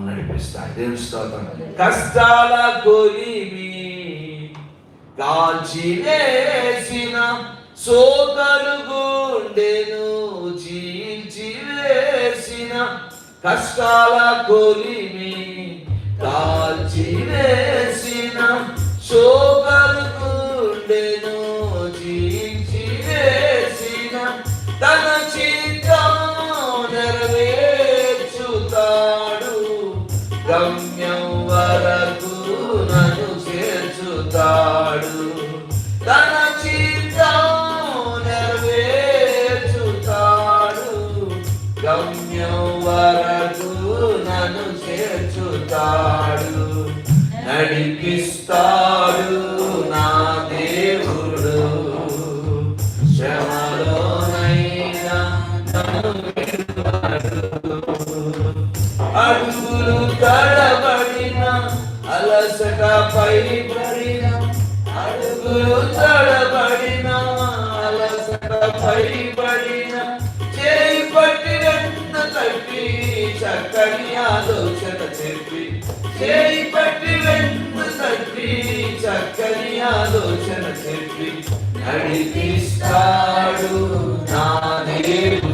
నడిపిస్తాయి. దేవుని స్తోత్రం. కష్టాల కొలిమి కాల్చివేసిన సోదరు గుండెను చీల్చివేసిన, కష్టాల కొలిమి కాల్చివేసిన సోదరు గుండెను చీల్చివేసిన, తన చిత్తం నెరవేర్చుతాడు, గమ్యం వరకు నన్ను చేర్చుతాడు. తన చిత్తం నెరవేర్చుతాడు, గమ్యం వరకు నన్ను చేర్చుతాడు. నడిపిస్తాడు నా దేవుడు, శ్రమలోనైనా నన్ను విడువడు. అడుగులు తడబడిన అలసట పైబడిన, అడుగులు తడబడిన అలసట పైబడిన, చేయి పట్టి వెన్ను తట్టి చక్కని ఆలోచన చెప్పి, చేయి పట్టి వెన్ను తట్టి చక్కని ఆలోచన చెప్పి, నడిపిస్తాడు నా దేవుడు.